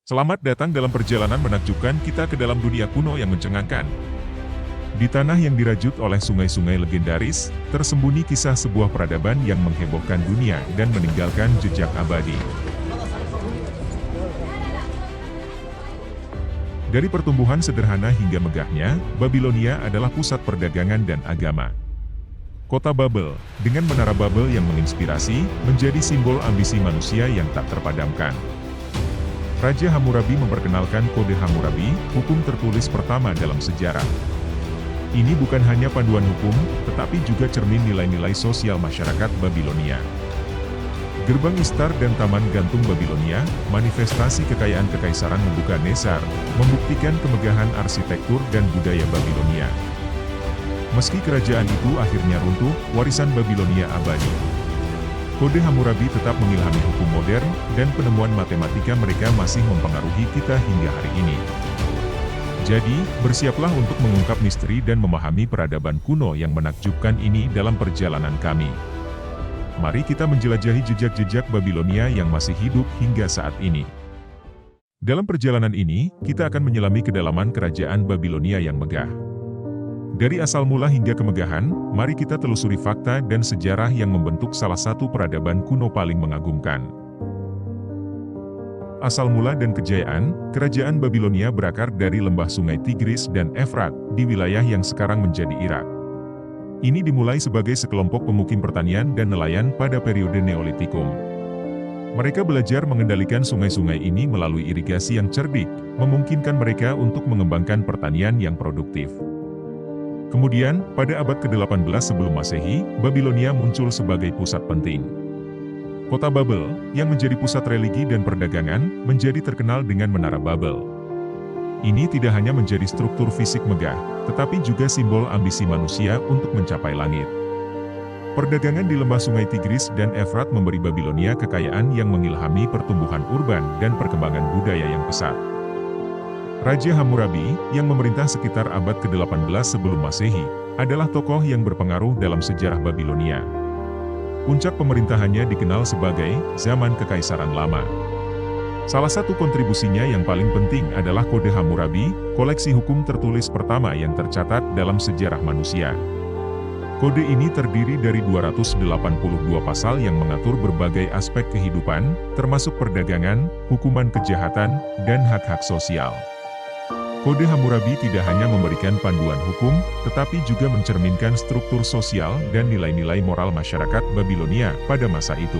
Selamat datang dalam perjalanan menakjubkan kita ke dalam dunia kuno yang mencengangkan. Di tanah yang dirajut oleh sungai-sungai legendaris, tersembunyi kisah sebuah peradaban yang menghebohkan dunia dan meninggalkan jejak abadi. Dari pertumbuhan sederhana hingga megahnya, Babilonia adalah pusat perdagangan dan agama. Kota Babel, dengan menara Babel yang menginspirasi, menjadi simbol ambisi manusia yang tak terpadamkan. Raja Hammurabi memperkenalkan Kode Hammurabi, hukum tertulis pertama dalam sejarah. Ini bukan hanya panduan hukum, tetapi juga cermin nilai-nilai sosial masyarakat Babilonia. Gerbang Istar dan Taman Gantung Babilonia, manifestasi kekayaan kekaisaran Nebukadnezar, membuktikan kemegahan arsitektur dan budaya Babilonia. Meski kerajaan itu akhirnya runtuh, warisan Babilonia abadi. Kode Hammurabi tetap mengilhami hukum modern, dan penemuan matematika mereka masih mempengaruhi kita hingga hari ini. Jadi, bersiaplah untuk mengungkap misteri dan memahami peradaban kuno yang menakjubkan ini dalam perjalanan kami. Mari kita menjelajahi jejak-jejak Babilonia yang masih hidup hingga saat ini. Dalam perjalanan ini, kita akan menyelami kedalaman kerajaan Babilonia yang megah. Dari asal mula hingga kemegahan, mari kita telusuri fakta dan sejarah yang membentuk salah satu peradaban kuno paling mengagumkan. Asal mula dan kejayaan, kerajaan Babilonia berakar dari lembah sungai Tigris dan Efrat, di wilayah yang sekarang menjadi Irak. Ini dimulai sebagai sekelompok pemukim pertanian dan nelayan pada periode Neolitikum. Mereka belajar mengendalikan sungai-sungai ini melalui irigasi yang cerdik, memungkinkan mereka untuk mengembangkan pertanian yang produktif. Kemudian, pada abad ke-18 sebelum Masehi, Babilonia muncul sebagai pusat penting. Kota Babel, yang menjadi pusat religi dan perdagangan, menjadi terkenal dengan Menara Babel. Ini tidak hanya menjadi struktur fisik megah, tetapi juga simbol ambisi manusia untuk mencapai langit. Perdagangan di lembah sungai Tigris dan Efrat memberi Babilonia kekayaan yang mengilhami pertumbuhan urban dan perkembangan budaya yang pesat. Raja Hammurabi, yang memerintah sekitar abad ke-18 sebelum Masehi, adalah tokoh yang berpengaruh dalam sejarah Babilonia. Puncak pemerintahannya dikenal sebagai zaman Kekaisaran Lama. Salah satu kontribusinya yang paling penting adalah Kode Hammurabi, koleksi hukum tertulis pertama yang tercatat dalam sejarah manusia. Kode ini terdiri dari 282 pasal yang mengatur berbagai aspek kehidupan, termasuk perdagangan, hukuman kejahatan, dan hak-hak sosial. Kode Hammurabi tidak hanya memberikan panduan hukum, tetapi juga mencerminkan struktur sosial dan nilai-nilai moral masyarakat Babilonia pada masa itu.